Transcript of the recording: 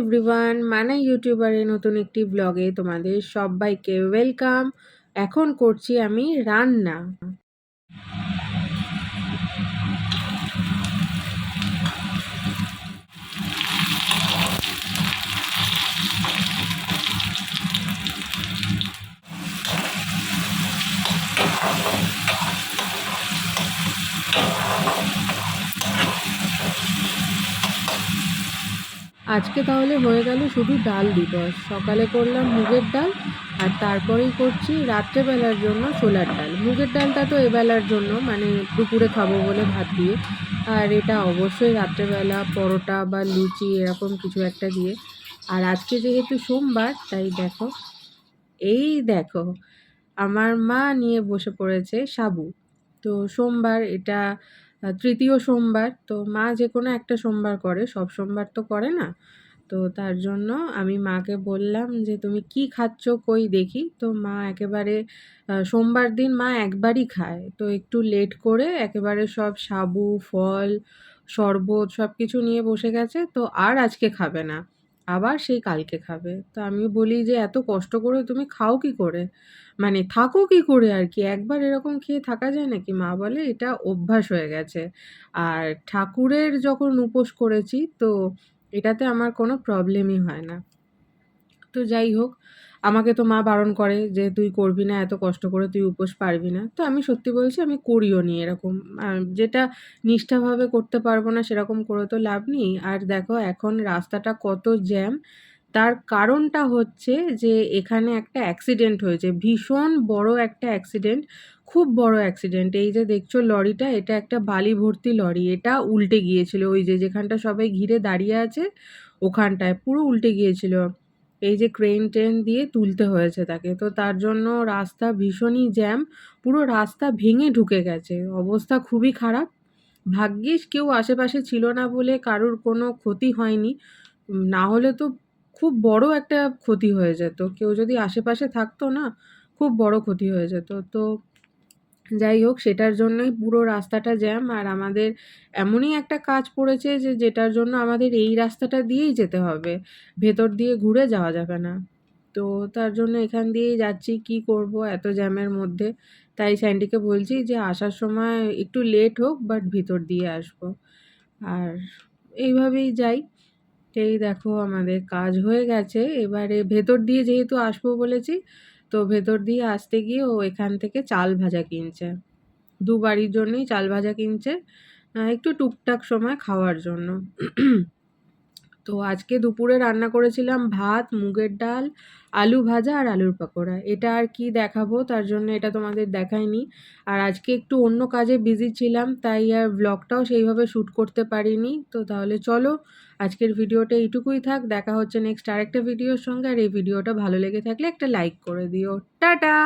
Everyone, মানা ইউটিউবারের নতুন একটি ব্লগে তোমাদের সবাইকে ওয়েলকাম। এখন করছি আমি রান্না। আজকে তাহলে হয়ে গেল শুধু ডাল দিবস। সকালে করলাম মুগের ডাল, আর তারপরেই করছি রাত্রেবেলার জন্য ছোলার ডাল। মুগের ডালটা তো এবেলার জন্য, মানে দুপুরে খাবো বলে ভাত দিয়ে, আর এটা অবশ্যই রাত্রেবেলা পরোটা বা লুচি এরকম কিছু একটা দিয়ে। আর আজকে যেহেতু সোমবার, তাই দেখো, এই দেখো, আমার মা নিয়ে বসে পড়েছে সাবু। তো সোমবার এটা, তৃতীয় সোমবার, তো মা যে কোনো একটা সোমবার করে, সব সোমবার তো করে না। তো তার জন্য আমি মাকে বললাম যে তুমি কি খাচ্ছ কই দেখি। তো মা একেবারে সোমবার দিন মা একবারই খায়, তো একটু লেট করে একেবারে সব সাবু ফল শরবত সব কিছু নিয়ে বসে গেছে। তো আর আজকে খাবে না, আবার সেই কালকে খাবে। তো আমি বলি যে এত কষ্ট করে তুমি খাও কি করে, মানে থাকো কি করে আর কি, একবার এরকম খেয়ে থাকা যায় নাকি? মা বলে এটা অভ্যাস হয়ে গেছে, আর ঠাকুরের যখন উপোস করেছি তো এটাতে আমার কোনো প্রবলেমই হয় না। তো যাই হোক, আমাকে তো মা বারণ করে যে তুই করবি না, এত কষ্ট করে তুই উপোস পারবি না। তো আমি সত্যি বলছি, আমি করিও নি এরকম। যেটা নিষ্ঠাভাবে করতে পারবো না সেরকম করে তো লাভ নেই। আর দেখো এখন রাস্তাটা কত জ্যাম, তার কারণটা হচ্ছে যে এখানে একটা অ্যাক্সিডেন্ট হয়েছে, ভীষণ বড় একটা অ্যাক্সিডেন্ট, খুব বড় অ্যাক্সিডেন্ট। এই যে দেখছো লরিটা, এটা একটা বালি ভর্তি লরি, এটা উল্টে গিয়েছিল, ওই যে যেখানটা সবাই ঘিরে দাঁড়িয়ে আছে ওখানটায় পুরো উল্টে গিয়েছিল। এই যে ক্রেন দিয়ে তুলতে হয়েছে তাকে। তো তার জন্য রাস্তা ভীষণই জ্যাম, পুরো রাস্তা ভেঙে ঢুকে গেছে, অবস্থা খুবই খারাপ। ভাগ্যিস কেউ আশেপাশে ছিল না বলে কারুর কোনো ক্ষতি হয়নি, না হলে তো খুব বড় একটা ক্ষতি হয়ে যেত। কেউ যদি আশেপাশে থাকতো না, খুব বড় ক্ষতি হয়ে যেত। তো যাই হোক, সেটার জন্যই পুরো রাস্তাটা জ্যাম। আর আমাদের এমনই একটা কাজ পড়েছে যে যেটার জন্য আমাদের এই রাস্তাটা দিয়েই যেতে হবে, ভেতর দিয়ে ঘুরে যাওয়া যাবে না। তো তার জন্য এখান দিয়েই যাচ্ছি, কি করব এত জ্যামের মধ্যে। তাই স্যান্ডিকে বলছি যে আসার সময় একটু লেট হোক, বাট ভিতর দিয়ে আসবো। আর এইভাবেই যাই। এই দেখো আমাদের কাজ হয়ে গেছে, এবারে ভেতর দিয়ে যেহেতু আসবো বলেছি, তো ভেতর দিয়ে আসতে গিয়ে ও এখান থেকে চাল ভাজা কিনছে, দুবারই জন্যই চাল ভাজা কিনছে, একটু টুকটাক সময় খাওয়ার জন্য। তো আজকে দুপুরে রান্না করেছিলাম ভাত, মুগের ডাল, আলু ভাজা আর আলুর পকোড়া। এটা আর কি দেখাবো, তার জন্য এটা তোমাদের দেখাইনি। আর আজকে একটু অন্য কাজে বিজি ছিলাম, তাই আর ব্লগটাও সেইভাবে শ্যুট করতে পারিনি। তো তাহলে চলো, আজকের ভিডিওটা এইটুকুই থাক, দেখা হচ্ছে নেক্সট আরেকটা ভিডিওর সঙ্গে। আর এই ভিডিওটা ভালো লেগে থাকলে একটা লাইক করে দিও। টাটা।